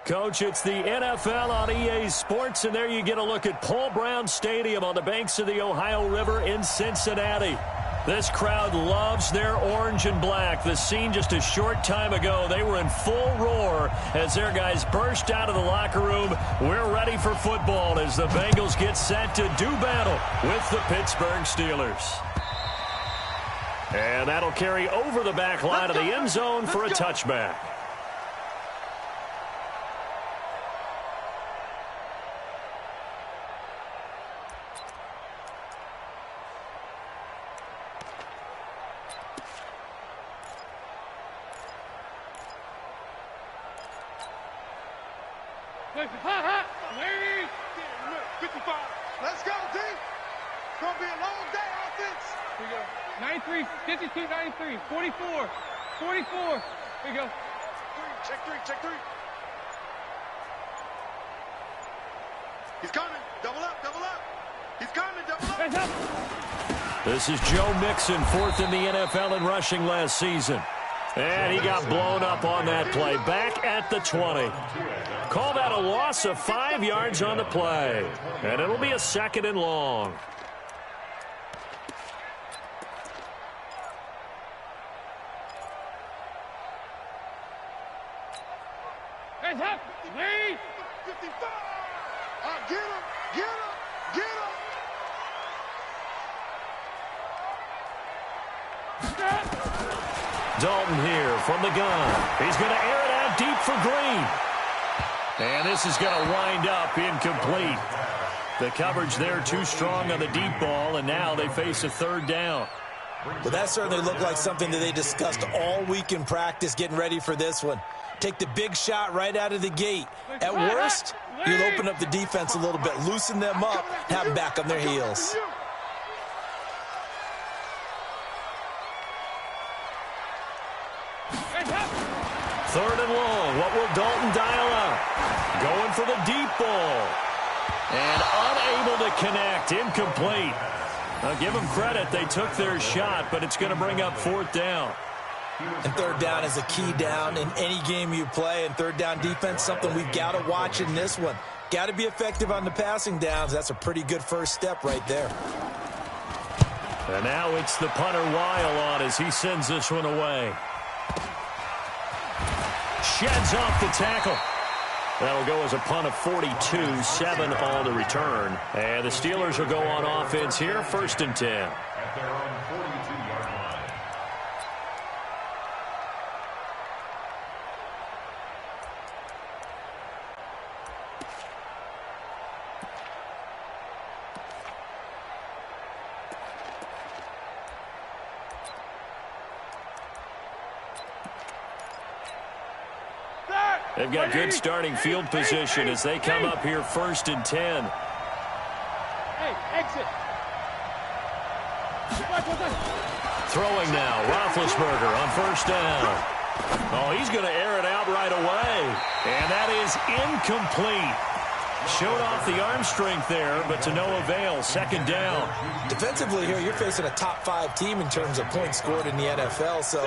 Coach, it's the NFL on EA Sports, and there you get a look at Paul Brown Stadium on the banks of the Ohio River in Cincinnati. This crowd loves their orange and black. The scene just a short time ago, they were in full roar as their guys burst out of the locker room. We're ready for football as the Bengals get set to do battle with the Pittsburgh Steelers. And that'll carry over the back line of the end zone for a touchback. Ladies, 55. Let's go, D. It's going to be a long day, offense. Here we go. 93, 52, 93, 44, 44. Here we go. Check three. He's coming. Double up. He's coming, double up. This is Joe Mixon, fourth in the NFL in rushing last season. And he got blown up on that play. Back at the 20. Call that a loss of 5 yards on the play. And it'll be a second and long. Hands up. Lead. 55. Get him. Dalton here from the gun. He's going to air it out deep for Green. And this is going to wind up incomplete. The coverage there too strong on the deep ball, and now they face a third down. Well, that certainly looked like something that they discussed all week in practice getting ready for this one. Take the big shot right out of the gate. At worst, you'll open up the defense a little bit, loosen them up, have them back on their heels. Third and long. What will Dalton dial up? Going for the deep ball. And unable to connect. Incomplete. Now, give them credit. They took their shot, but it's going to bring up fourth down. And third down is a key down in any game you play. And third down defense, something we've got to watch in this one. Got to be effective on the passing downs. That's a pretty good first step right there. And now it's the punter Weil on as he sends this one away. Sheds off the tackle. That'll go as a punt of 42, 7 on the return. And the Steelers will go on offense here, 1st and 10. At their own 42-yard line. They've got good starting field position as they come up here 1st and 10. Hey, exit. Throwing now, Roethlisberger on 1st down. Oh, he's going to air it out right away. And that is incomplete. Showed off the arm strength there, but to no avail. 2nd down. Defensively here, you're facing a top 5 team in terms of points scored in the NFL. So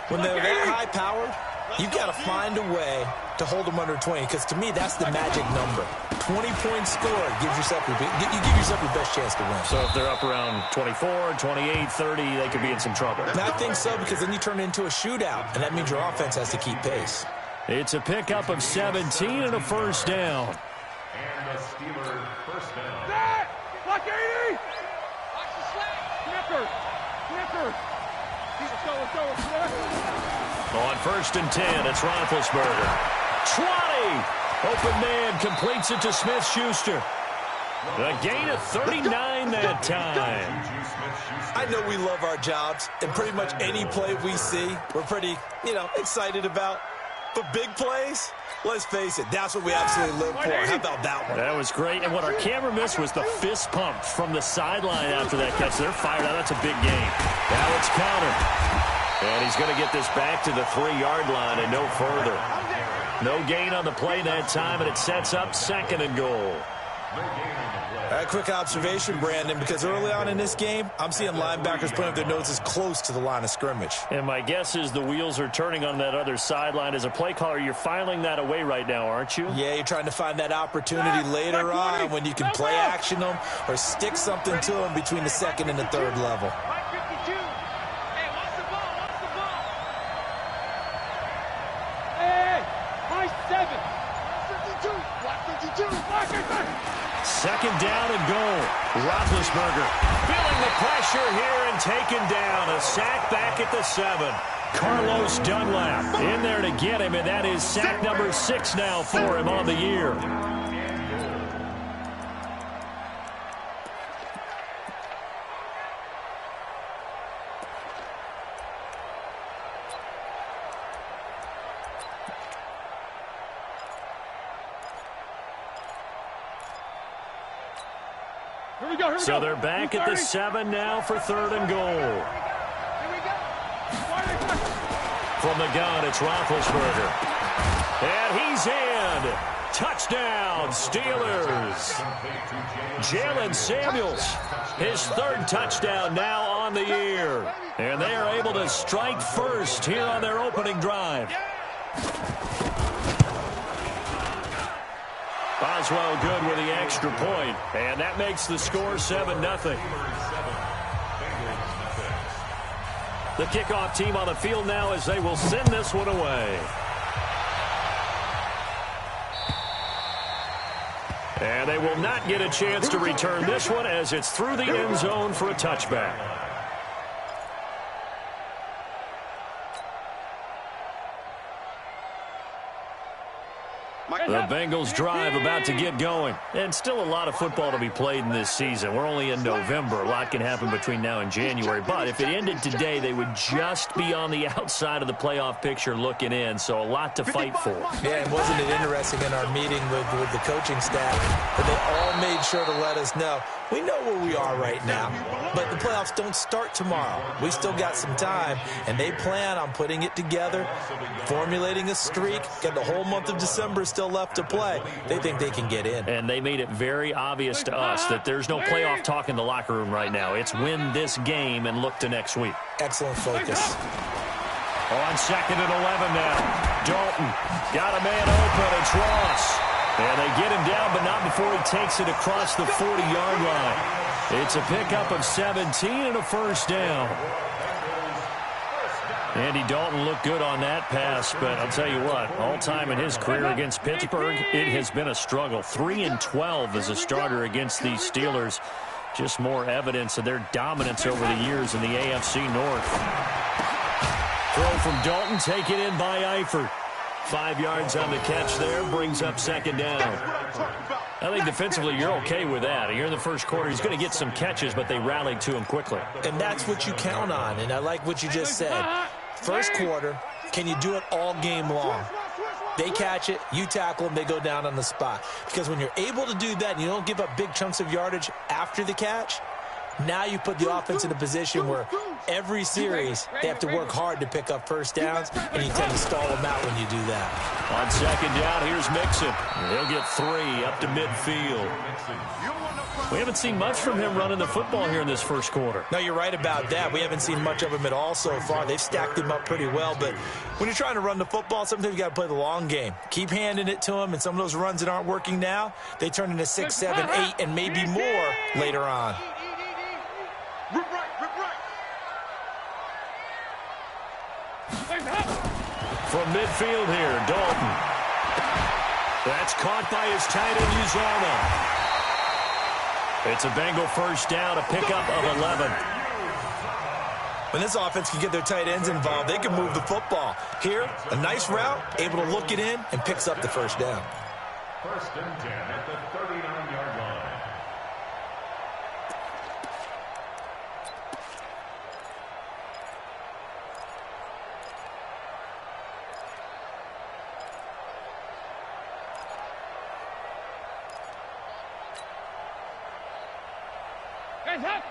when they're that high-powered, you've got to find a way to hold them under 20, because to me, that's the magic number. 20 points scored gives yourself you give yourself your best chance to win. So if they're up around 24, 28, 30, they could be in some trouble. And I think so, because then you turn it into a shootout, and that means your offense has to keep pace. It's a pickup of 17 and a 1st down. And the Steelers' 1st down. Watch 80! Watch the slack! Snipper! Let's go. On 1st and 10, it's Roethlisberger. 20! Open man completes it to Smith-Schuster. A gain of 39 that time. I know we love our jobs, and pretty much any play we see, we're pretty, excited about. But big plays, let's face it, that's what we absolutely live for. How about that one? That was great. And what our camera missed was the fist pump from the sideline after that catch. They're fired out. That's a big gain. Now it's counter. And he's going to get this back to the 3-yard line and no further. No gain on the play that time, and it sets up 2nd and goal. A quick observation, Brandon, because early on in this game, I'm seeing linebackers putting up their noses close to the line of scrimmage. And my guess is the wheels are turning on that other sideline. As a play caller, you're filing that away right now, aren't you? Yeah, you're trying to find that opportunity later on when you can play action them or stick something to them between the second and the third level. Second down and goal. Roethlisberger feeling the pressure here and taken down. A sack back at the 7. Carlos Dunlap in there to get him, and that is sack number 6 now for him on the year. So they're back at the 7 now for 3rd and goal. From the gun, it's Roethlisberger. And he's in. Touchdown, Steelers. Jalen Samuels, his 3rd touchdown now on the year. And they are able to strike first here on their opening drive. Boswell good with the extra point, and that makes the score 7-0. The kickoff team on the field now as they will send this one away. And they will not get a chance to return this one as it's through the end zone for a touchback. The Bengals drive about to get going. And still a lot of football to be played in this season. We're only in November. A lot can happen between now and January. But if it ended today, they would just be on the outside of the playoff picture looking in. So a lot to fight for. Yeah, and wasn't it interesting in our meeting with the coaching staff that they all made sure to let us know, we know where we are right now, but the playoffs don't start tomorrow. We still got some time, and they plan on putting it together, formulating a streak, got the whole month of December still left to play. They think they can get in. And they made it very obvious to us that there's no playoff talk in the locker room right now. It's win this game and look to next week. Excellent focus. On 2nd and 11 now. Dalton got a man open. It's Ross. And they get him down, but not before he takes it across the 40-yard line. It's a pickup of 17 and a first down. Andy Dalton looked good on that pass, but I'll tell you what, all time in his career against Pittsburgh, it has been a struggle. 3-12 as a starter against these Steelers. Just more evidence of their dominance over the years in the AFC North. Throw from Dalton, taken in by Eifert. 5 yards on the catch there, brings up 2nd down. I think defensively you're okay with that. Here in the first quarter, he's going to get some catches, but they rallied to him quickly. And that's what you count on, and I like what you just said. First quarter, can you do it all game long? They catch it, you tackle them, they go down on the spot. Because when you're able to do that and you don't give up big chunks of yardage after the catch, now you put the offense in a position where every series they have to work hard to pick up first downs, and you tend to stall them out when you do that. On 2nd down, here's Mixon. He'll get 3 up to midfield. We haven't seen much from him running the football here in this first quarter. No, you're right about that. We haven't seen much of him at all so far. They've stacked him up pretty well, but when you're trying to run the football, sometimes you got to play the long game. Keep handing it to him, and some of those runs that aren't working now, they turn into 6, 7, 8, and maybe more later on. From midfield here, Dalton. That's caught by his tight end, Uzomah. It's a Bengal first down, a pickup of 11. When this offense can get their tight ends involved, they can move the football. Here, a nice route, able to look it in, and picks up the first down. 1st and 10 at the 39-yard line.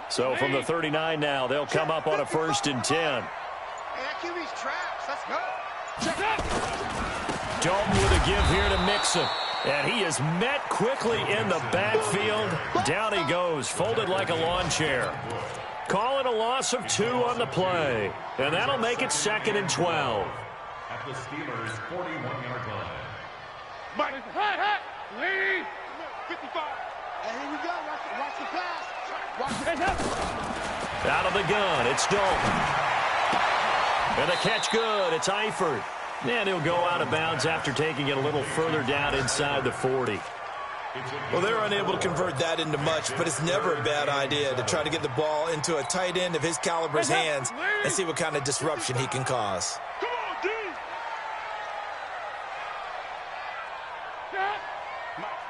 So from the 39 now, they'll come up on a 1st and 10. Hey, that QB's traps. Let's go. Dalton with a give here to Mixon. And he is met quickly in the backfield. Down he goes, folded like a lawn chair. Call it a loss of 2 on the play. And that'll make it 2nd and 12. At the Steelers' 41-yard line. Mike, lead. 55. And here we go. Watch the pass. Watch Out of the gun, it's Dalton. And the catch good, it's Eifert. And he'll go out of bounds after taking it a little further down inside the 40. Well, they're unable to convert that into much, but it's never a bad idea to try to get the ball into a tight end of his caliber's hands and see what kind of disruption he can cause. Come on, D.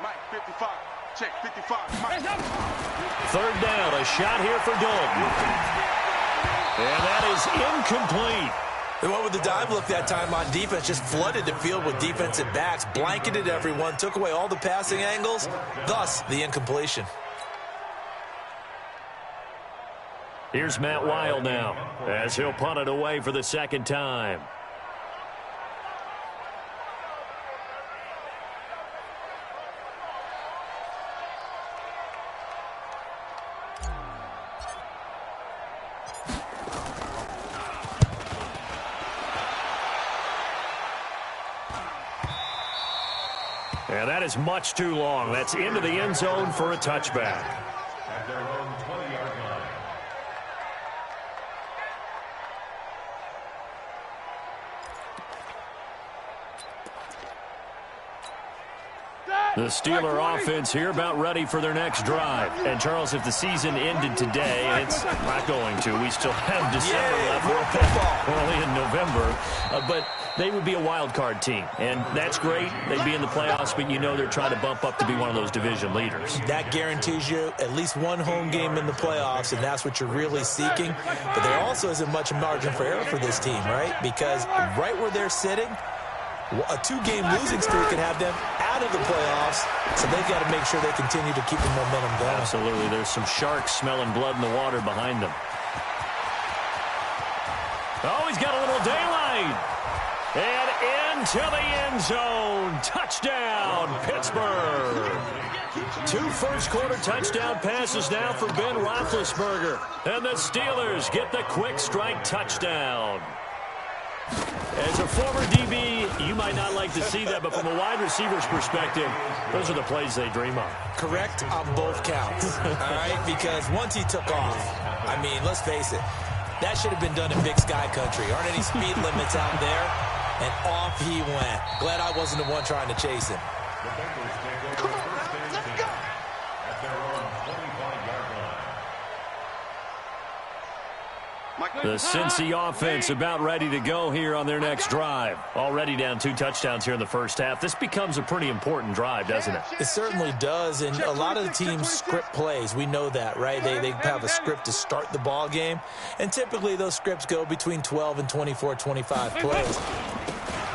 Mike, 55. Check, 55. Mike. 3rd down, a shot here for Dalton. And that is incomplete. They went with the dive look that time on defense, just flooded the field with defensive backs, blanketed everyone, took away all the passing angles, thus the incompletion. Here's Matt Weil now, as he'll punt it away for the 2nd time. And that is much too long. That's into the end zone for a touchback. At their own 20-yard line. The Steeler offense here about ready for their next drive. And, Charles, if the season ended today, and it's not going to, we still have December left. We're only in November. But they would be a wild card team. And that's great. They'd be in the playoffs, but you know they're trying to bump up to be one of those division leaders. That guarantees you at least one home game in the playoffs, and that's what you're really seeking. But there also isn't much margin for error for this team, right? Because right where they're sitting, a 2-game losing streak could have them out of the playoffs, so they've got to make sure they continue to keep the momentum going. Absolutely. There's some sharks smelling blood in the water behind them. Oh, he's got a little daylight. And into the end zone. Touchdown, Pittsburgh. 2 first-quarter touchdown passes now for Ben Roethlisberger. And the Steelers get the quick strike touchdown. As a former DB, you might not like to see that, but from a wide receiver's perspective, those are the plays they dream of. Correct on both counts, all right? Because once he took off, I mean, let's face it, that should have been done in Big Sky Country. Aren't any speed limits out there? And off he went. Glad I wasn't the one trying to chase him. The Bengals take over first and 10 at their own 25-yard line. The Cincy offense about ready to go here on their next drive. Already down 2 touchdowns here in the first half. This becomes a pretty important drive, doesn't it? It certainly does, and a lot of the teams script plays. We know that, right? They have a script to start the ball game, and typically those scripts go between 12 and 24, 25 plays.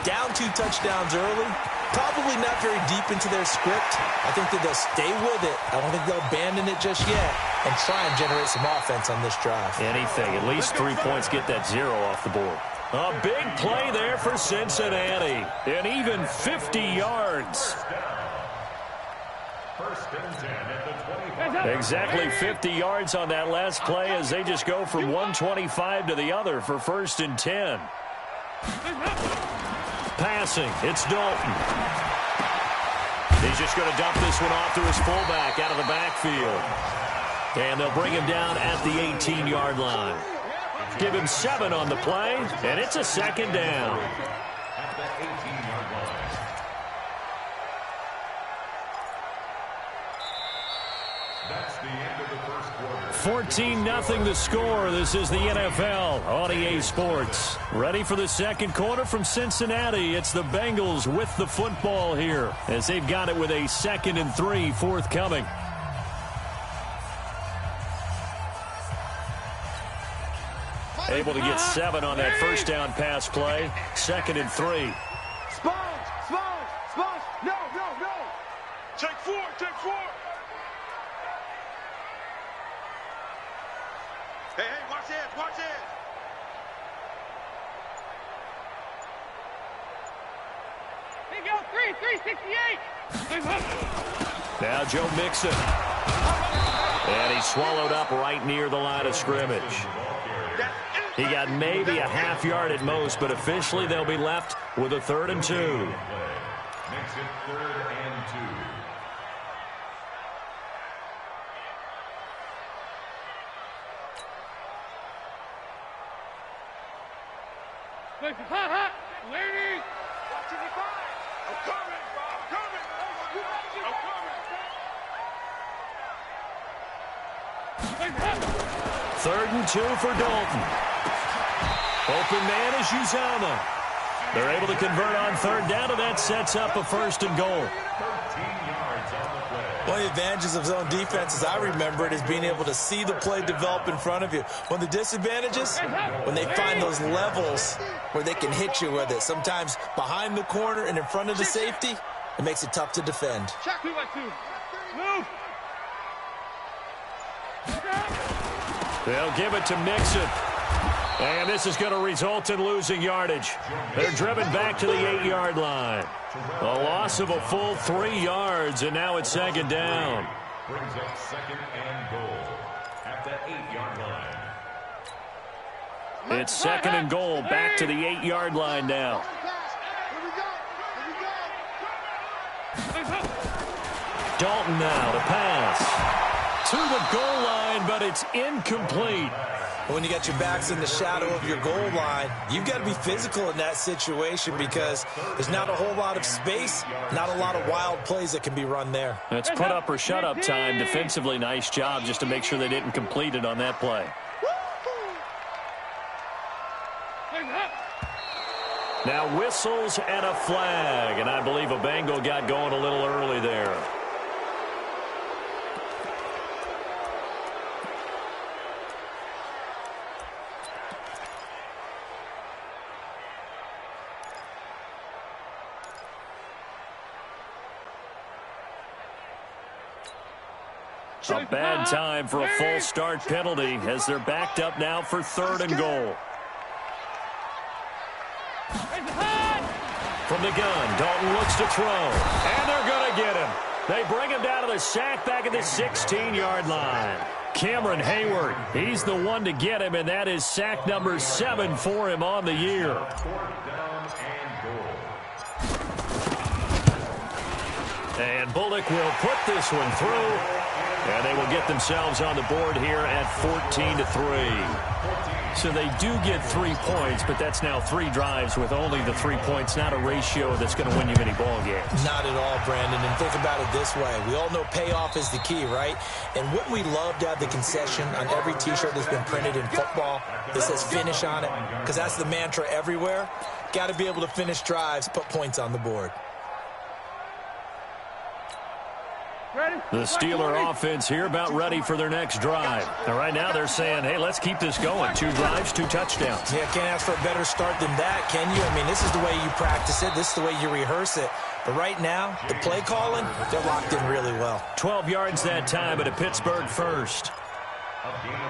Down 2 touchdowns early, probably not very deep into their script. I think that they'll stay with it. I don't think they'll abandon it just yet and try and generate some offense on this drive. Anything. At least 3 points, get that 0 off the board. A big play there for Cincinnati. And even 50 yards. First and 10 at the 25. Exactly 50 yards on that last play as they just go from 125 to the other for first and 10. Passing, it's Dalton. He's just going to dump this one off to his fullback out of the backfield. And they'll bring him down at the 18-yard line. Give him 7 on the play, and it's a 2nd down. At the 18-yard line. That's the end of the first quarter. 14-0 the score. This is the NFL on EA Sports. Ready for the 2nd quarter from Cincinnati. It's the Bengals with the football here as they've got it with a 2nd and 3 forthcoming. Able to get 7 on that first down pass play. 2nd and 3. Sponge! No! Take 4! Hey, watch it! He got 368. Now Joe Mixon. And he swallowed up right near the line of scrimmage. He got maybe a half yard at most, but officially they'll be left with a 3rd and 2. Makes it 3rd and 2. Hot, hot. Ladies. Watching the fire. I'm coming. I'm coming. 3rd and 2 for Dalton. Open man is Uzama. They're able to convert on 3rd down, and that sets up a 1st and goal. 13 yards on the play. One of the advantages of zone defense, as I remember it, is being able to see the play develop in front of you. One of the disadvantages, when they find those levels where they can hit you with it, sometimes behind the corner and in front of the safety, it makes it tough to defend. Check 2 by 2. Move. They'll give it to Mixon. And this is going to result in losing yardage. They're driven back to the 8-yard line. A loss of a full 3 yards, and now it's 2nd down. Brings up 2nd and goal at the 8-yard line. It's 2nd and goal, back to the 8-yard line now. Dalton now to pass. To the goal line, but it's incomplete. When you got your backs in the shadow of your goal line, you've got to be physical in that situation because there's not a whole lot of space, not a lot of wild plays that can be run there. It's put up or shut up time. Defensively, nice job just to make sure they didn't complete it on that play. Now whistles and a flag, and I believe a Bengal got going a little early there. A bad time for a full start penalty as they're backed up now for 3rd and goal. From the gun, Dalton looks to throw, and they're going to get him. They bring him down to the sack back at the 16-yard line. Cameron Hayward, he's the one to get him, and that is sack number 7 for him on the year. 4th down and goal. And Bullock will put this one through, and they will get themselves on the board here at 14-3. So they do get 3 points, but that's now 3 drives with only the 3 points, not a ratio that's going to win you many ball games. Not at all, Brandon. And think about it this way. We all know payoff is the key, right? And wouldn't we love to have the concession on every T-shirt that's been printed in football that says finish on it? Because that's the mantra everywhere. Got to be able to finish drives, put points on the board. The Steeler offense here about ready for their next drive. And right now they're saying, hey, let's keep this going. 2 drives, 2 touchdowns. Yeah, can't ask for a better start than that, can you? I mean, this is the way you practice it. This is the way you rehearse it. But right now, the play calling, they're locked in really well. 12 yards that time, but a Pittsburgh first.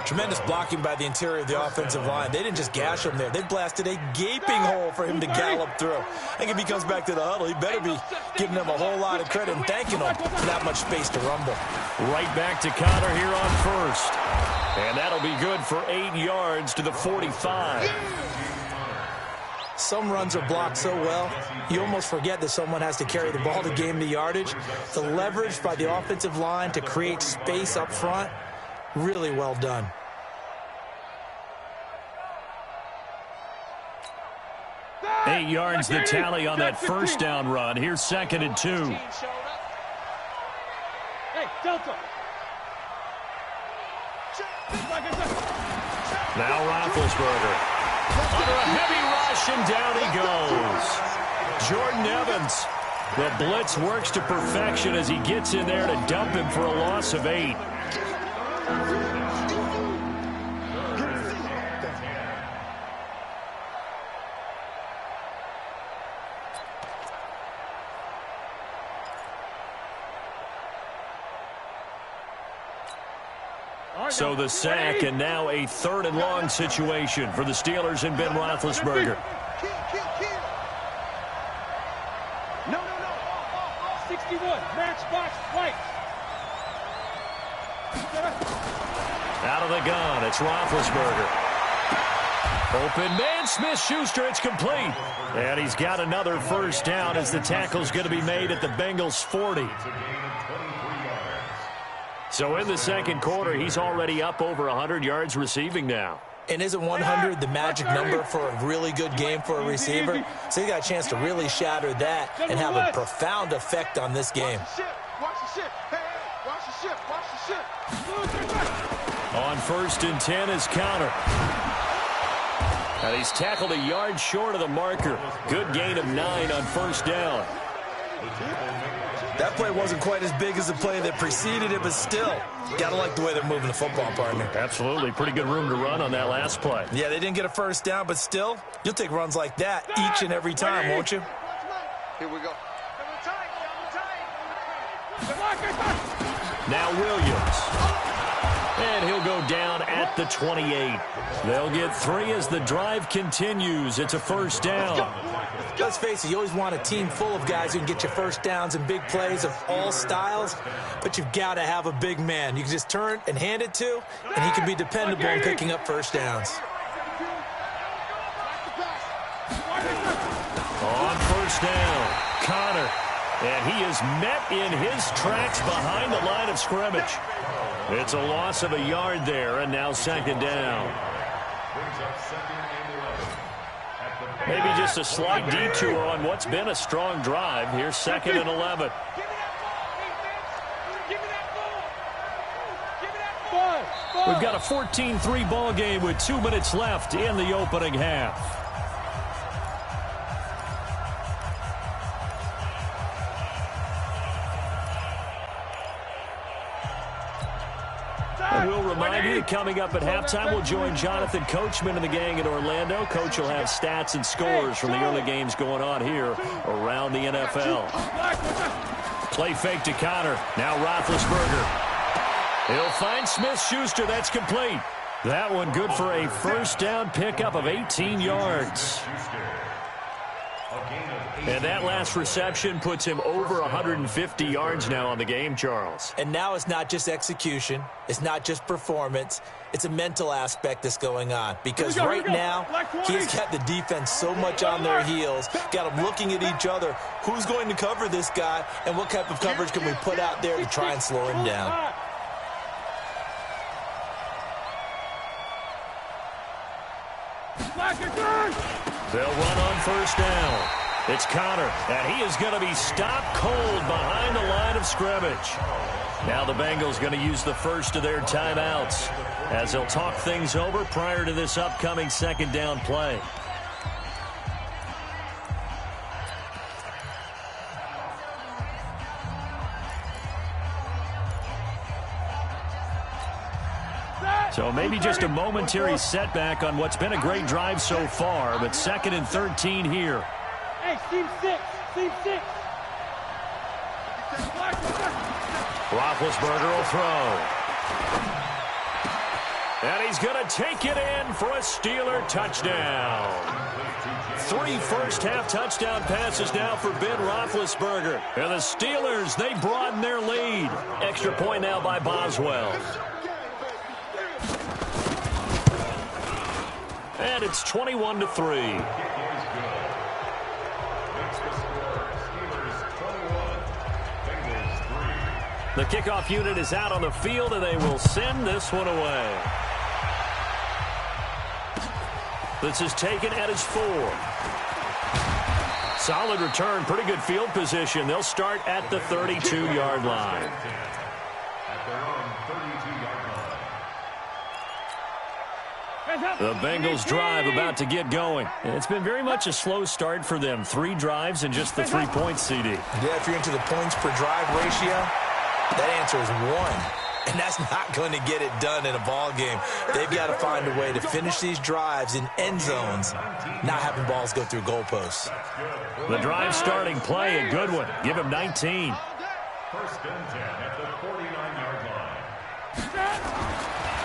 Tremendous blocking by the interior of the offensive line. They didn't just gash him there. They blasted a gaping hole for him to gallop through. I think if he comes back to the huddle, he better be giving them a whole lot of credit and thanking them for that much space to rumble. Right back to Connor here on first. And that'll be good for 8 yards to the 45. Some runs are blocked so well, you almost forget that someone has to carry the ball to gain the yardage. The leverage by the offensive line to create space up front, really well done. Eight yards the tally on that first down run. Here's 2nd and 2. Hey, Delta. Now Roethlisberger. Under a heavy rush, and down he goes. Jordan Evans. The blitz works to perfection as he gets in there to dump him for a loss of 8. So the sack, and now a 3rd and long situation for the Steelers and Ben Roethlisberger. No. 61, matchbox white. Out of the gun, it's Roethlisberger. Open man, Smith-Schuster, it's complete. And he's got another first down as the tackle's going to be made at the Bengals' 40. So in the second quarter, he's already up over 100 yards receiving now. And isn't 100 the magic number for a really good game for a receiver? So he got a chance to really shatter that and have a profound effect on this game. Watch the ship. Hey, watch the ship. Watch the ship. On 1st and 10 is Connor. And he's tackled a yard short of the marker. Good gain of 9 on 1st down. That play wasn't quite as big as the play that preceded it, but still, gotta like the way they're moving the football, partner. Absolutely. Pretty good room to run on that last play. Yeah, they didn't get a first down, but still, you'll take runs like that each and every time, won't you? Here we go. Now Williams. And he'll go down at the 28. They'll get 3 as the drive continues. It's a first down. Let's face it, you always want a team full of guys who can get you first downs and big plays of all styles, but you've got to have a big man you can just turn and hand it to, and he can be dependable in picking up first downs. On 1st down, Connor. And he is met in his tracks behind the line of scrimmage. It's a loss of a yard there, and now 2nd down. Maybe just a slight detour on what's been a strong drive. Here's 2nd and 11. We've got a 14-3 ball game with 2 minutes left in the opening half. And we'll remind you that coming up at halftime, we'll join Jonathan Coachman and the gang in Orlando. Coach will have stats and scores from the early games going on here around the NFL. Play fake to Connor. Now Roethlisberger. He'll find Smith-Schuster. That's complete. That one good for a first down pickup of 18 yards. And that last reception puts him over 150 yards now on the game, Charles. And now it's not just execution. It's not just performance. It's a mental aspect that's going on. Because right now, he's got the defense so much on their heels, got them looking at each other. Who's going to cover this guy, and what type of coverage can we put out there to try and slow him down? They'll run on first down. It's Connor, and he is going to be stopped cold behind the line of scrimmage. Now the Bengals going to use the first of their timeouts as they'll talk things over prior to this upcoming 2nd down play. So maybe just a momentary setback on what's been a great drive so far, but 2nd and 13 here. Hey, team 6, team 6. Roethlisberger will throw. And he's going to take it in for a Steeler touchdown. 3 first-half touchdown passes now for Ben Roethlisberger. And the Steelers, they broaden their lead. Extra point now by Boswell. And it's 21-3. The kickoff unit is out on the field, and they will send this one away. This is taken at his 4. Solid return, pretty good field position. They'll start at the 32-yard line. The Bengals drive about to get going. It's been very much a slow start for them. 3 drives and just the 3 points, CD. Yeah, if you're into the points per drive ratio, that answer is 1. And that's not going to get it done in a ball game. They've got to find a way to finish these drives in end zones, not having balls go through goalposts. The drive starting play, a good one. Give him 19. 1st and 10 at the 49-yard line.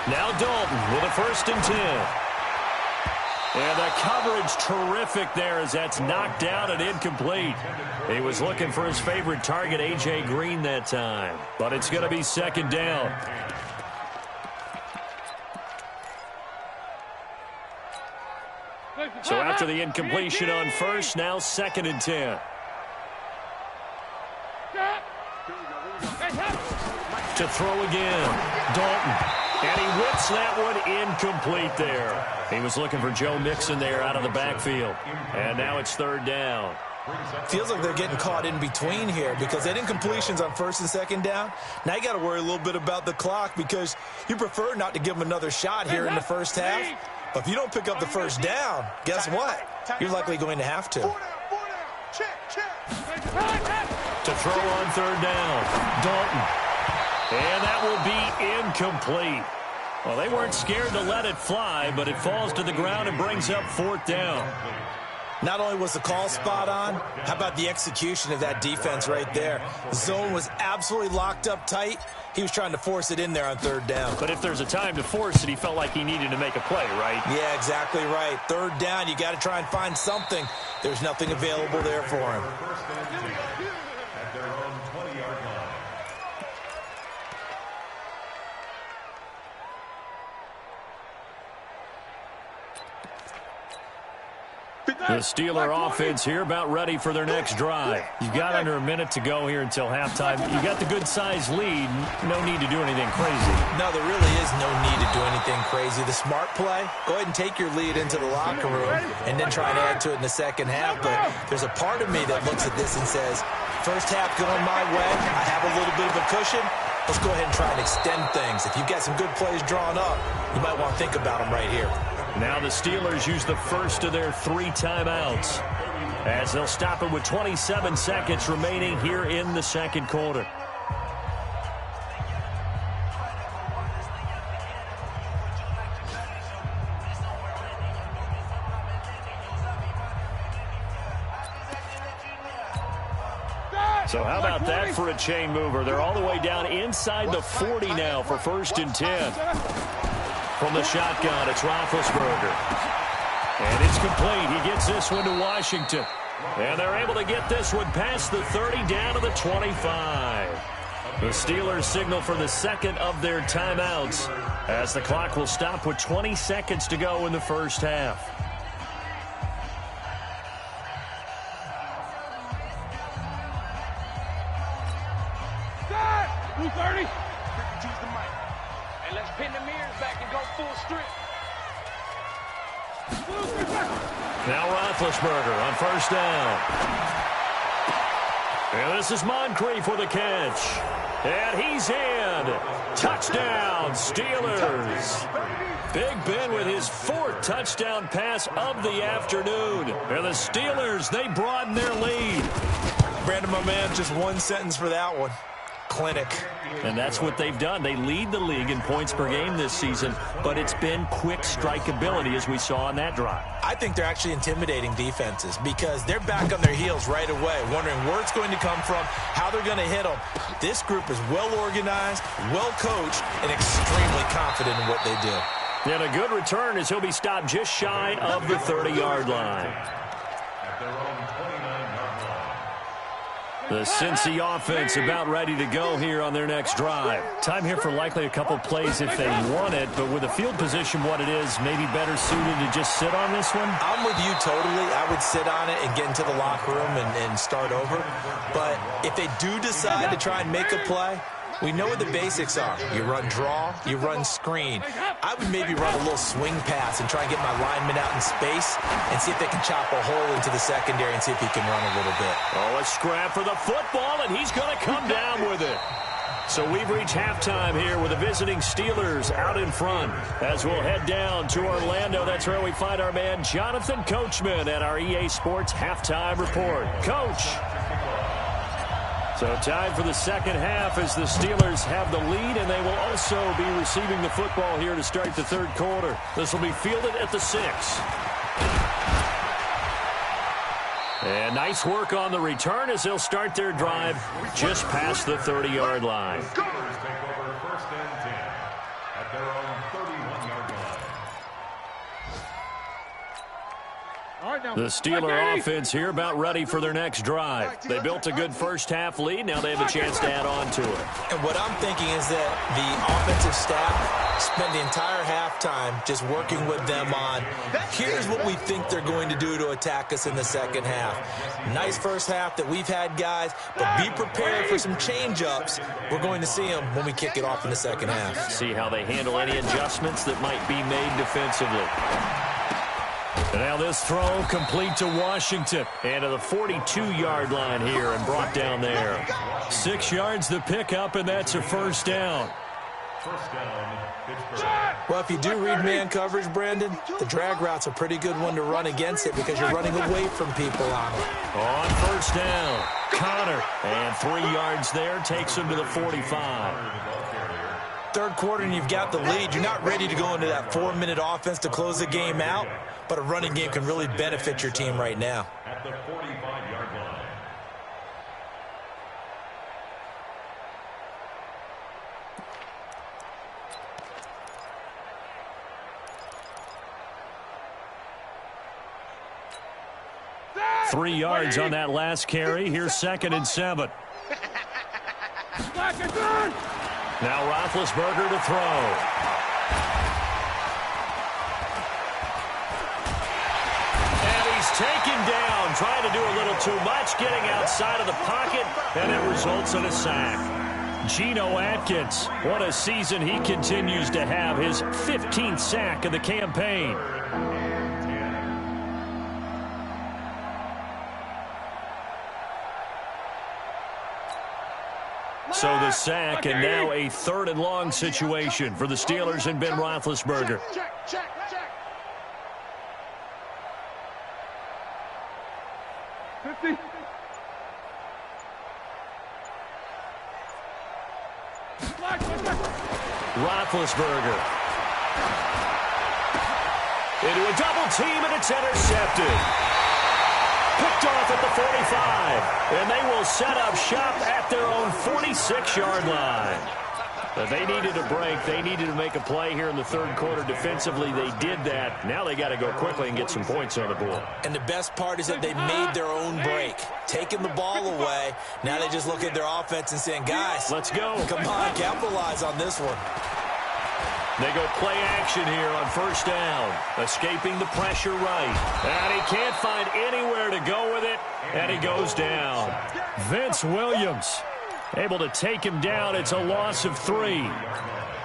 Now Dalton with a 1st and 10. And the coverage terrific there as that's knocked down and incomplete. He was looking for his favorite target, A.J. Green, that time. But it's going to be second down. So after the incompletion on first, now 2nd and 10. To throw again, Dalton. And he whips that one incomplete there. He was looking for Joe Mixon there out of the backfield. And now it's 3rd down. Feels like they're getting caught in between here because they had incompletions on 1st and 2nd down. Now you got to worry a little bit about the clock because you prefer not to give them another shot here in the first half. But if you don't pick up the 1st down, guess what? You're likely going to have to. To throw on 3rd down, Dalton. And that will be incomplete. Well, they weren't scared to let it fly, but it falls to the ground and brings up 4th down. Not only was the call spot on, how about the execution of that defense right there? The zone was absolutely locked up tight. He was trying to force it in there on 3rd down. But if there's a time to force it, he felt like he needed to make a play, right? Yeah, exactly right. 3rd down, you got to try and find something. There's nothing available there for him. At their own 20-yard line. The Steeler offense here about ready for their next drive. You've got under a minute to go here until halftime. You got the good-sized lead. No need to do anything crazy. No, there really is no need to do anything crazy. The smart play, go ahead and take your lead into the locker room and then try and add to it in the second half. But there's a part of me that looks at this and says, first half going my way, I have a little bit of a cushion. Let's go ahead and try and extend things. If you've got some good plays drawn up, you might want to think about them right here. Now the Steelers use the first of their 3 timeouts as they'll stop it with 27 seconds remaining here in the 2nd quarter. So how about that for a chain mover? They're all the way down inside the 40 now for 1st and 10. From the shotgun, it's Roethlisberger. And it's complete. He gets this one to Washington. And they're able to get this one past the 30 down to the 25. The Steelers signal for the 2nd of their timeouts as the clock will stop with 20 seconds to go in the first half. Now Roethlisberger on 1st down. And this is Moncrief for the catch. And he's in. Touchdown, Steelers. Big Ben with his 4th touchdown pass of the afternoon. And the Steelers, they broaden their lead. Brandon, my man, just one sentence for that one. Clinic. And that's what they've done. They lead the league in points per game this season, but it's been quick strike ability as we saw on that drive. I think they're actually intimidating defenses because they're back on their heels right away, wondering where it's going to come from, how they're going to hit them. This group is well organized, well coached, and extremely confident in what they do. And a good return as he'll be stopped just shy of the 30-yard line. At their own 29-yard line. The Cincy offense about ready to go here on their next drive. Time here for likely a couple plays if they want it, but with the field position what it is, maybe better suited to just sit on this one? I'm with you totally. I would sit on it and get into the locker room and start over. But if they do decide to try and make a play, we know what the basics are. You run draw, you run screen. I would maybe run a little swing pass and try and get my lineman out in space and see if they can chop a hole into the secondary and see if he can run a little bit. Oh, a scrap for the football, and he's going to come down with it. So we've reached halftime here with the visiting Steelers out in front. As we'll head down to Orlando, that's where we find our man Jonathan Coachman at our EA Sports Halftime Report. Coach. So time for the second half as the Steelers have the lead, and they will also be receiving the football here to start the 3rd quarter. This will be fielded at the 6. And nice work on the return as they'll start their drive just past the 30-yard line. Steelers take over 1st and 10 at their own 31-yard line. The Steeler offense here about ready for their next drive. They built a good first-half lead. Now they have a chance to add on to it. And what I'm thinking is that the offensive staff spent the entire halftime just working with them on, here's what we think they're going to do to attack us in the second half. Nice first half that we've had, guys, but be prepared for some change-ups. We're going to see them when we kick it off in the second half. See how they handle any adjustments that might be made defensively. And now this throw complete to Washington. And to the 42-yard line here and brought down there. 6 yards the pickup, and that's a first down. First down, Pittsburgh. Well, if you do read man coverage, Brandon, the drag route's a pretty good one to run against it because you're running away from people on it. On first down, Connor. And 3 yards there takes him to the 45. Third quarter and you've got the lead. You're not ready to go into that 4-minute offense to close the game out, but a running game can really benefit your team right now. At the 45-yard line. Three yards on that last carry. Here's 2nd and 7. Now Roethlisberger to throw. And he's taken down, trying to do a little too much, getting outside of the pocket, and it results in a sack. Geno Atkins, what a season he continues to have, his 15th sack of the campaign. So the sack, and now a 3rd and long situation for the Steelers and Ben Roethlisberger. Check, check, check. 50. Roethlisberger. Into a double team, and it's intercepted. Picked off at the 45, and they will set up shop at their own 46-yard line. But they needed a break. They needed to make a play here in the third quarter. Defensively, they did that. Now they got to go quickly and get some points on the board. And the best part is that they made their own break, taking the ball away. Now they just look at their offense and saying, guys, let's go. Come on, capitalize on this one. They go play action here on first down. Escaping the pressure right. And he can't find anywhere to go with it. And he goes down. Vince Williams able to take him down. It's a loss of 3.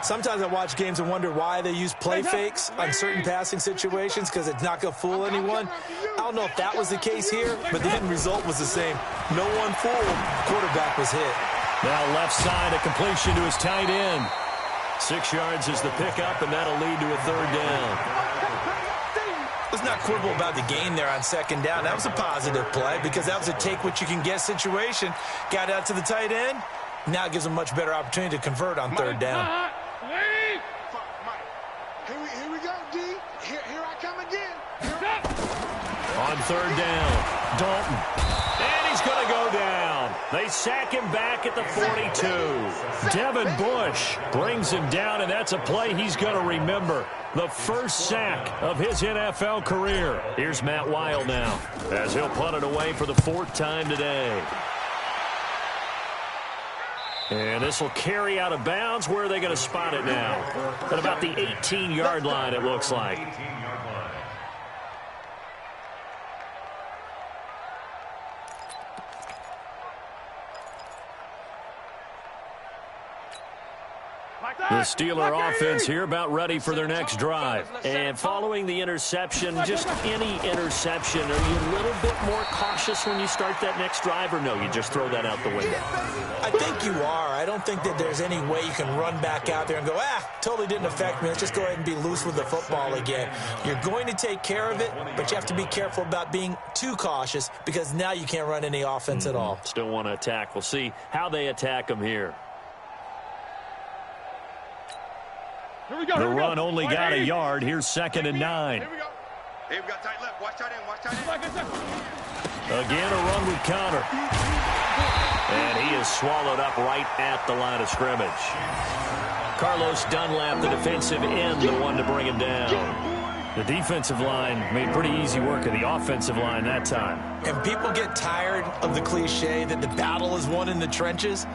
Sometimes I watch games and wonder why they use play fakes on certain passing situations because it's not going to fool anyone. I don't know if that was the case here, but the end result was the same. No one fooled. Quarterback was hit. Now left side, a completion to his tight end. 6 yards is the pickup, and that'll lead to a 3rd down. Let's not quibble about the gain there on 2nd down. That was a positive play because that was a take-what-you-can-get situation. Got out to the tight end. Now it gives them a much better opportunity to convert on 3rd down. Here we go, D. Here I come again. On 3rd down, Dalton. And he's going to go down. They sack him back at the 42. Devin Bush brings him down, and that's a play he's going to remember. The first sack of his NFL career. Here's Matt Weil now, as he'll punt it away for the 4th time today. And this will carry out of bounds. Where are they going to spot it now? At about the 18-yard line, it looks like. The Steeler offense here about ready for their next drive. And following the interception, just any interception, are you a little bit more cautious when you start that next drive, or no, you just throw that out the window? I think you are. I don't think that there's any way you can run back out there and go, totally didn't affect me. Let's just go ahead and be loose with the football again. You're going to take care of it, but you have to be careful about being too cautious because now you can't run any offense at all. Still want to attack. We'll see how they attack them here. The run only got a yard. Here's 2nd and 9. Here we go. Hey, we got tight left. Watch tight end. Watch tight end. Again, a run with Connor. And he is swallowed up right at the line of scrimmage. Carlos Dunlap, the defensive end, the one to bring him down. The defensive line made pretty easy work of the offensive line that time. And people get tired of the cliche that the battle is won in the trenches.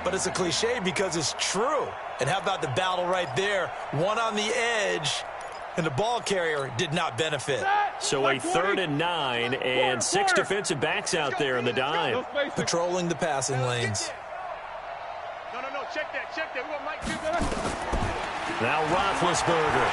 But it's a cliche because it's true. And how about the battle right there? One on the edge, and the ball carrier did not benefit. So a 3rd and 9 and 6 defensive backs out there in the dime. Patrolling the passing lanes. No, check that. We want Mike to do that. Now Roethlisberger.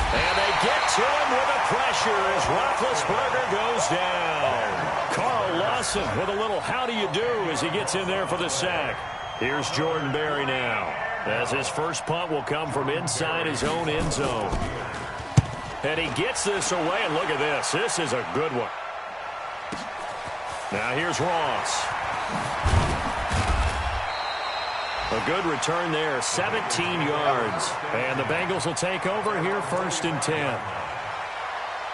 And they get to him with the pressure as Roethlisberger goes down. Carl Lawson with a little how do you do as he gets in there for the sack. Here's Jordan Berry now, as his first punt will come from inside his own end zone. And he gets this away, and look at this. This is a good one. Now here's Ross. A good return there, 17 yards. And the Bengals will take over here 1st and 10.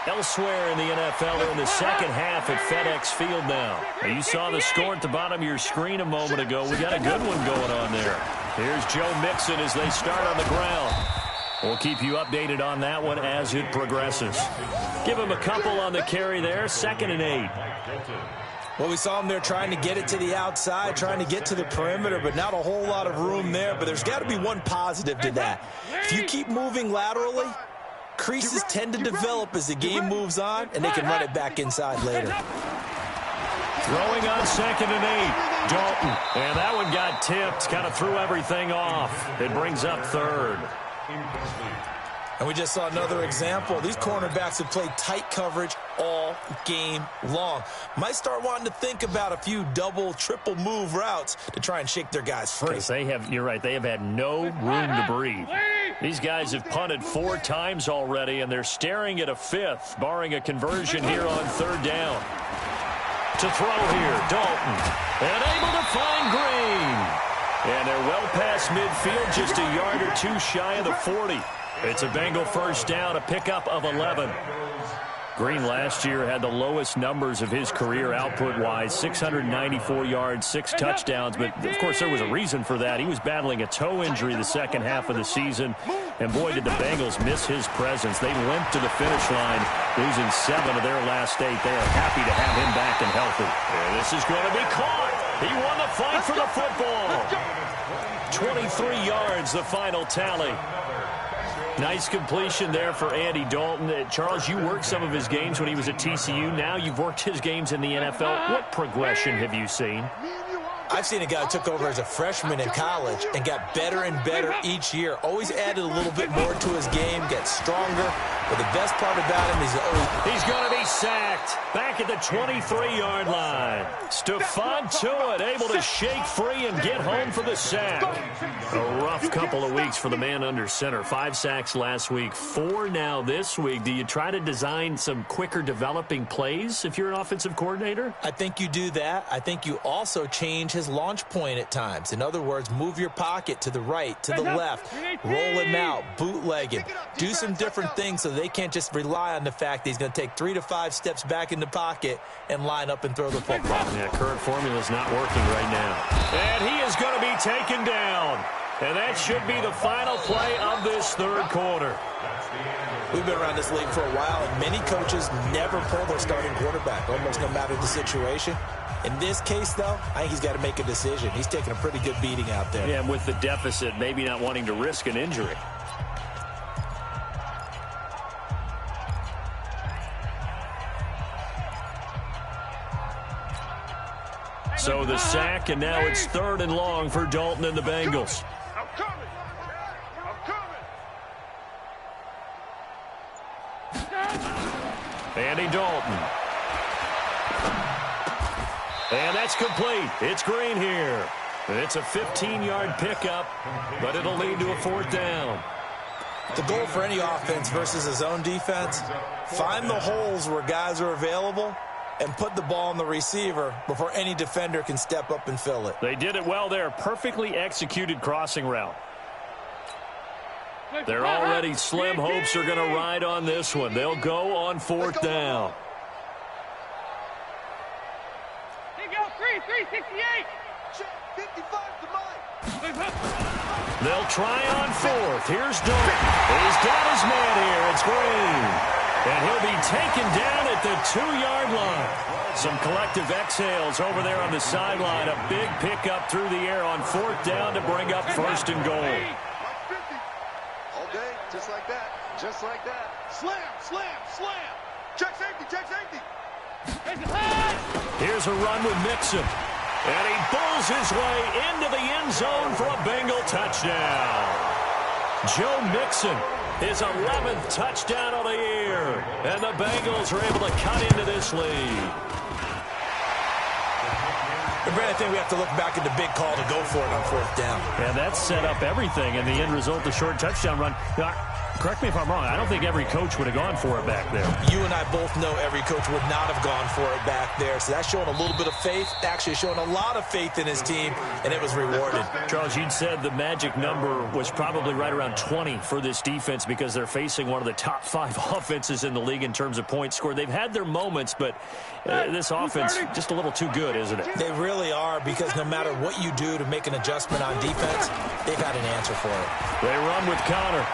Elsewhere in the NFL, they're in the second half at FedEx Field now. You saw the score at the bottom of your screen a moment ago. We got a good one going on there. Here's Joe Mixon as they start on the ground. We'll keep you updated on that one as it progresses. Give him a couple on the carry there, 2nd and 8. Well, we saw him there trying to get it to the outside, trying to get to the perimeter, but not a whole lot of room there. But there's got to be one positive to that. If you keep moving laterally, creases tend to develop as the game moves on, and they can run it back inside later. Throwing on 2nd and 8. Dalton. And that one got tipped, kind of threw everything off. It brings up 3rd. And we just saw another example. These cornerbacks have played tight coverage all game long. Might start wanting to think about a few double, triple move routes to try and shake their guys free. They have, you're right, they have had no room to breathe. These guys have punted 4 times already, and they're staring at a 5th, barring a conversion here on 3rd down. To throw here, Dalton. And able to find Green. And they're well past midfield, just a yard or 2 shy of the 40. It's a Bengal 1st down, a pickup of 11. Green last year had the lowest numbers of his career output-wise, 694 yards, 6 touchdowns. But, of course, there was a reason for that. He was battling a toe injury the second half of the season. And, boy, did the Bengals miss his presence. They limped to the finish line, losing 7 of their last 8. They are happy to have him back and healthy. And this is going to be caught. He won the fight for the football. 23 yards, the final tally. Nice completion there for Andy Dalton. Charles, you worked some of his games when he was at TCU. Now you've worked his games in the NFL. What progression have you seen? I've seen a guy who took over as a freshman in college and got better and better each year. Always added a little bit more to his game, gets stronger. But the best part about him is he's going to be sacked back at the 23-yard line. Stephon Tuitt able to shake free and get home for the sack. A rough couple of weeks for the man under center. 5 sacks last week, 4 now this week. Do you try to design some quicker developing plays if you're an offensive coordinator? I think you do that. I think you also change his launch point at times. In other words, move your pocket to the right, to the left, roll him out, bootleg him, do some different things so they can't just rely on the fact that he's going to take 3 to 5 steps back in the pocket and line up and throw the football. Yeah, current formula is not working right now. And he is going to be taken down. And that should be the final play of this 3rd quarter. We've been around this league for a while, and many coaches never pull their starting quarterback, almost no matter the situation. In this case, though, I think he's got to make a decision. He's taking a pretty good beating out there. Yeah, and with the deficit, maybe not wanting to risk an injury. So the sack, and now it's 3rd and long for Dalton and the Bengals. I'm coming. Andy Dalton. And that's complete. It's Green here. It's a 15-yard pickup, but it'll lead to a 4th down. The goal for any offense versus his own defense, find the holes where guys are available and put the ball on the receiver before any defender can step up and fill it. They did it well there. Perfectly executed crossing route. They're already slim hopes are going to ride on this one. They'll go on 4th down. Here you go, 368. They'll try on fourth. Here's Dalton. He's got his man here. It's Green. And he'll be taken down at the 2-yard line. Some collective exhales over there on the sideline. A big pickup through the air on fourth down to bring up first and goal. All day, just like that. Just like that. Slam, slam, slam. Check safety, check safety. Here's a run with Mixon. And he pulls his way into the end zone for a Bengal touchdown. Joe Mixon, his 11th touchdown of the year. And the Bengals are able to cut into this lead. And Brad, I think we have to look back at the big call to go for it on fourth down. And that set up everything in the end result, the short touchdown run. Now, correct me if I'm wrong. I don't think every coach would have gone for it back there. You and I both know every coach would not have gone for it back there. So that's showing a little bit of faith, actually showing a lot of faith in his team, and it was rewarded. Charles, you'd said the magic number was probably right around 20 for this defense because they're facing one of the top 5 offenses in the league in terms of points scored. They've had their moments, but this offense just a little too good, isn't it? They really are, because no matter what you do to make an adjustment on defense, they've had an answer for it. They run with Connor.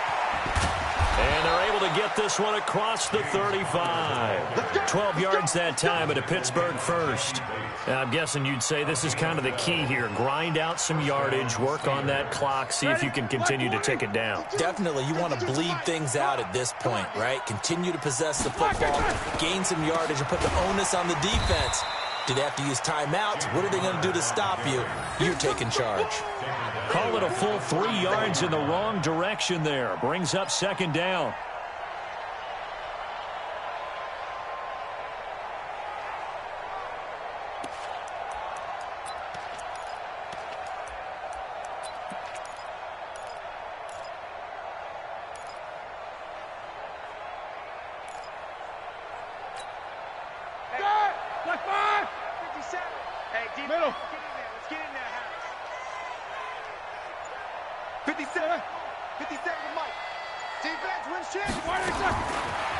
And they're able to get this one across the 35. 12 yards that time at a Pittsburgh first. Now, I'm guessing you'd say this is kind of the key here. Grind out some yardage, work on that clock, see if you can continue to tick it down. Definitely. You want to bleed things out at this point, right? Continue to possess the football, gain some yardage, and put the onus on the defense. Do they have to use timeouts? What are they going to do to stop you? You're taking charge. Call it a full 3 yards in the wrong direction there. Brings up second down. Black 5. 57. Hey, deep. Middle. Let's get in there. 57. 57 to Mike. Defense wins champion.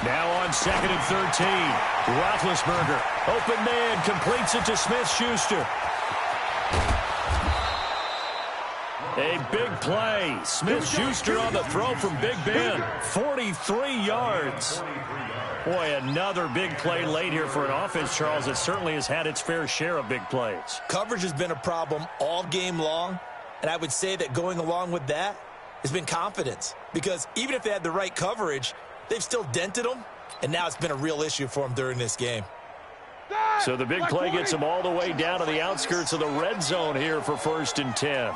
Now on 2nd and 13. Roethlisberger. Open man. Completes it to Smith-Schuster. A big play. Smith-Schuster on the throw from Big Ben. 43 yards. Boy, another big play late here for an offense, Charles, that certainly has had its fair share of big plays. Coverage has been a problem all game long, and I would say that going along with that has been confidence, because even if they had the right coverage, they've still dented them, and now it's been a real issue for them during this game. So the big play gets them all the way down to the outskirts of the red zone here for 1st and 10.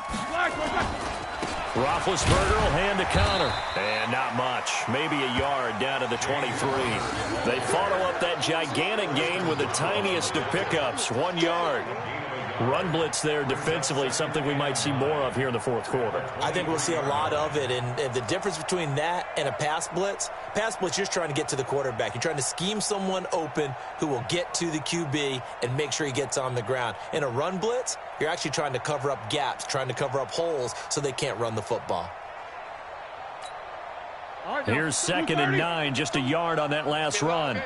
Roethlisberger will hand to Connor. And not much. Maybe a yard down to the 23. They follow up that gigantic gain with the tiniest of pickups, 1 yard. Run blitz there defensively, something we might see more of here in the fourth quarter. I think we'll see a lot of it, and the difference between that and a pass blitz, you're just trying to get to the quarterback. You're trying to scheme someone open who will get to the QB and make sure he gets on the ground. In a run blitz, you're actually trying to cover up gaps, trying to cover up holes so they can't run the football. Here's 2nd and 9, just a yard on that last run.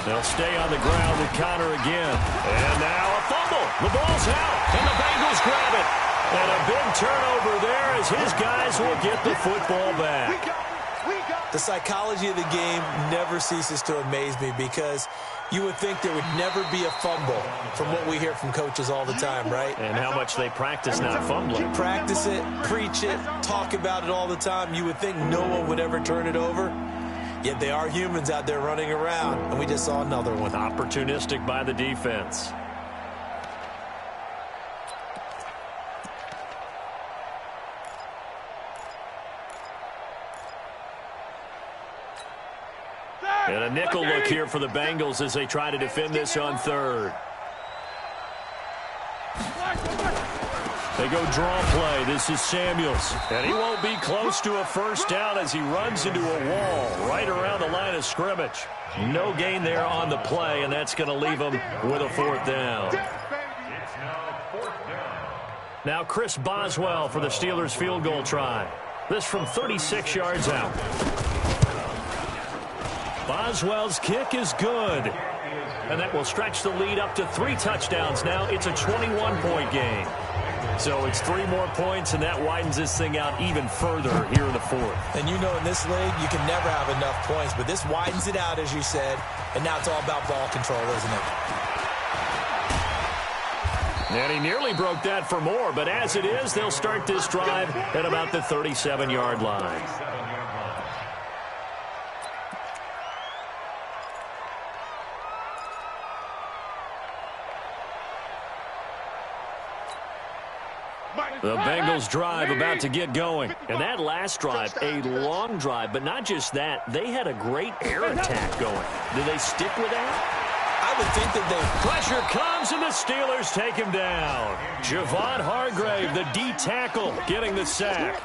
They'll stay on the ground with Connor again. And now a fumble. The ball's out, and the Bengals grab it. And a big turnover there as his guys will get the football back. The psychology of the game never ceases to amaze me, because you would think there would never be a fumble from what we hear from coaches all the time, right? And how much they practice not fumbling. Practice it, preach it, talk about it all the time. You would think no one would ever turn it over. Yet they are humans out there running around, and we just saw another one. Opportunistic by the defense. And a nickel look here for the Bengals as they try to defend this on 3rd. They go draw play. This is Samuels. And he won't be close to a first down as he runs into a wall right around the line of scrimmage. No gain there on the play, and that's going to leave him with a 4th down. Now Chris Boswell for the Steelers field goal try. This from 36 yards out. Boswell's kick is good. And that will stretch the lead up to 3 touchdowns now. It's a 21-point game. So it's 3 more points, and that widens this thing out even further here in the 4th. And you know in this league, you can never have enough points, but this widens it out, as you said, and now it's all about ball control, isn't it? And he nearly broke that for more, but as it is, they'll start this drive at about the 37-yard line. The Bengals drive about to get going. And that last drive, a long drive, but not just that. They had a great air attack going. Do they stick with that? I would think that they... Pressure comes, and the Steelers take him down. Javon Hargrave, the D tackle, getting the sack.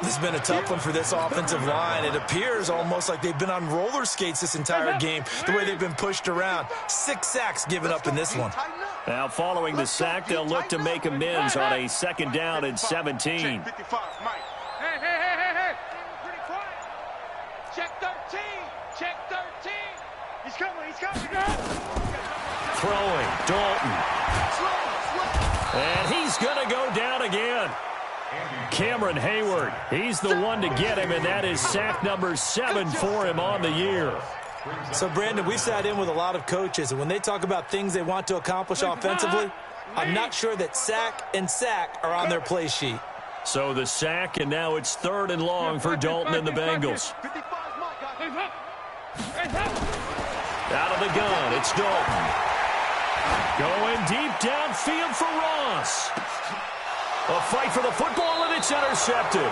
This has been a tough one for this offensive line. It appears almost like they've been on roller skates this entire game, the way they've been pushed around. 6 sacks given up in this one. Now, following the sack, they'll look to make amends on a 2nd down and 17. Hey. Pretty quiet. Check 13. Check 13. He's coming. Throwing, Dalton. And he's going to go down again. Cameron Hayward, he's the one to get him, and that is sack number 7 for him on the year. So, Brandon, we've sat in with a lot of coaches, and when they talk about things they want to accomplish offensively, I'm not sure that sack and sack are on their play sheet. So the sack, and now it's 3rd and long for Dalton and the Bengals. Out of the gun, it's Dalton. Going deep downfield for Ross. A fight for the football, and it's intercepted.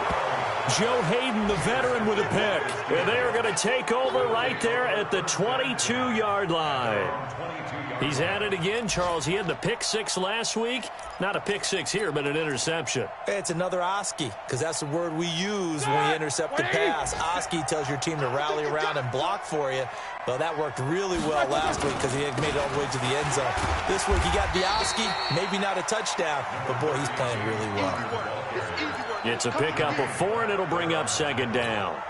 Joe Hayden, the veteran, with a pick. And they are going to take over right there at the 22-yard line. He's at it again, Charles. He had the pick 6 last week. Not a pick 6 here, but an interception. It's another Oski, because that's the word we use when we intercept the pass. Oski tells your team to rally around and block for you. Well, that worked really well last week because he had made it all the way to the end zone. This week he got the Oski, maybe not a touchdown, but boy, he's playing really well. It's a pickup of 4, and it'll bring up 2nd down.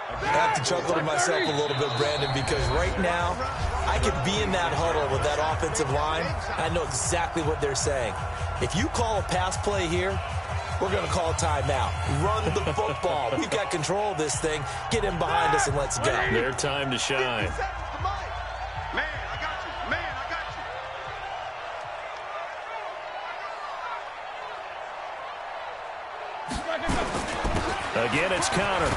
I have to chuckle to myself a little bit, Brandon, because right now I could be in that huddle with that offensive line. I know exactly what they're saying. If you call a pass play here, we're going to call a timeout. Run the football. We've got control of this thing. Get in behind us and let's go. Their time to shine. Again, it's Connor.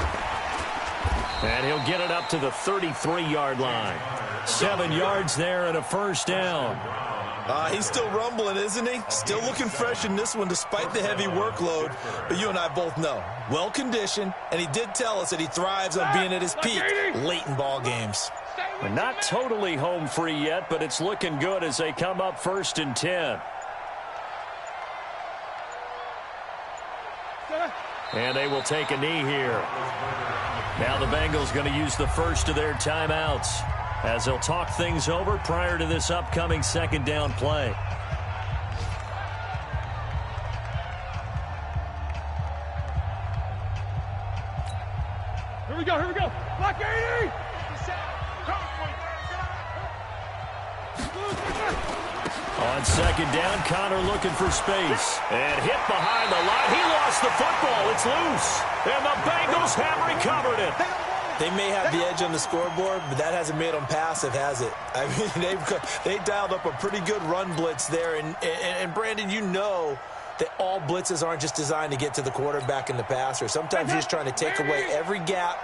And he'll get it up to the 33-yard line. 7 yards there and a 1st down. He's still rumbling, isn't he? Still looking fresh in this one despite the heavy workload. But you and I both know, well-conditioned, and he did tell us that he thrives on being at his peak late in ball games. And not totally home free yet, but it's looking good as they come up 1st and 10. And they will take a knee here. Now the Bengals going to use the first of their timeouts as they'll talk things over prior to this upcoming 2nd down play. Here we go. Block 80! On 2nd down, Connor looking for space. And hit behind the line. He lost the football. It's loose. And the Bengals have recovered it. They may have the edge on the scoreboard, but that hasn't made them passive, has it? I mean, they dialed up a pretty good run blitz there. And Brandon, you know that all blitzes aren't just designed to get to the quarterback and the passer. Sometimes you're just trying to take away every gap,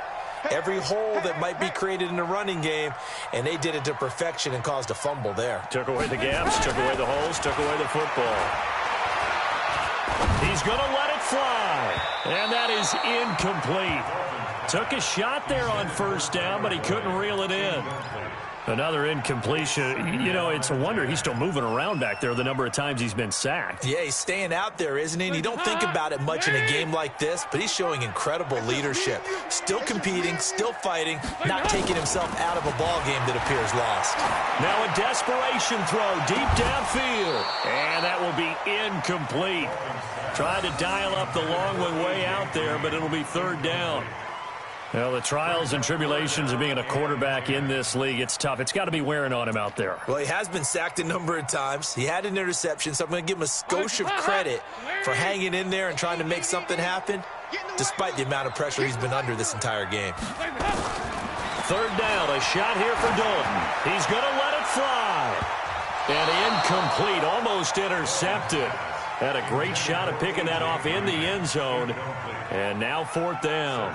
every hole that might be created in the running game, and they did it to perfection and caused a fumble there. Took away the gaps, took away the holes, took away the football. He's going to let it fly, and that is incomplete. Took a shot there on 1st down, but he couldn't reel it in. Another incompletion. You know, it's a wonder he's still moving around back there the number of times he's been sacked. Yeah, he's staying out there, isn't he? And you don't think about it much in a game like this, but he's showing incredible leadership. Still competing, still fighting, not taking himself out of a ball game that appears lost. Now a desperation throw deep downfield, and that will be incomplete. Tried to dial up the long one way out there, but it'll be 3rd down. Well, the trials and tribulations of being a quarterback in this league, it's tough. It's got to be wearing on him out there. Well, he has been sacked a number of times. He had an interception, so I'm going to give him a skosh of credit for hanging in there and trying to make something happen, despite the amount of pressure he's been under this entire game. Third down, a shot here for Dalton. He's going to let it fly. And incomplete, almost intercepted. Had a great shot at picking that off in the end zone. And now fourth down.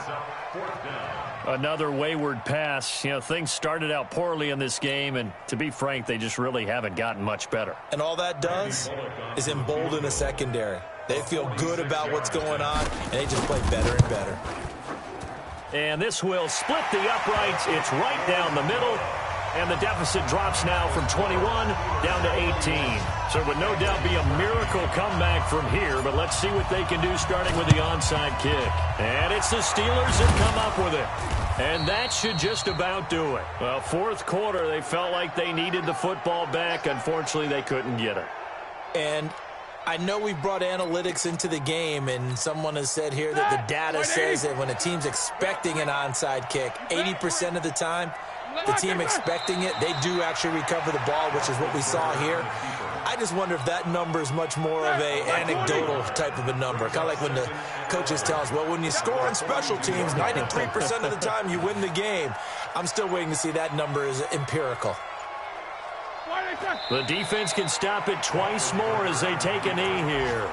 Another wayward pass. You know, things started out poorly in this game, and to be frank, they just really haven't gotten much better. And all that does is embolden a secondary. They feel good about what's going on, and they just play better and better. And this will split the uprights. It's right down the middle. And the deficit drops now from 21 down to 18. So it would no doubt be a miracle comeback from here, but let's see what they can do starting with the onside kick. And it's the Steelers that come up with it. And that should just about do it. Well, fourth quarter, they felt like they needed the football back. Unfortunately, they couldn't get it. And I know we brought analytics into the game, and someone has said here that the data says that when a team's expecting an onside kick, 80% of the time, the team expecting it, they do actually recover the ball, which is what we saw here. I just wonder if that number is much more of a anecdotal type of a number. Kind of like when the coaches tell us, well, when you score on special teams, 93% of the time you win the game. I'm still waiting to see that number is empirical. The defense can stop it twice more as they take a knee here.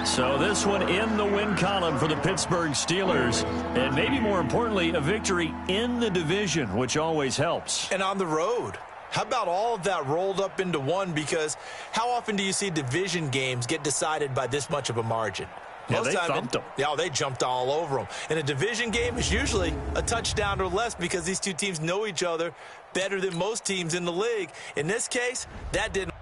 So this one in the win column for the Pittsburgh Steelers. And maybe more importantly, a victory in the division, which always helps. And on the road. How about all of that rolled up into one? Because how often do you see division games get decided by this much of a margin? Yeah, they thumped them. Yeah, they jumped all over them. And a division game is usually a touchdown or less because these two teams know each other better than most teams in the league. In this case, that didn't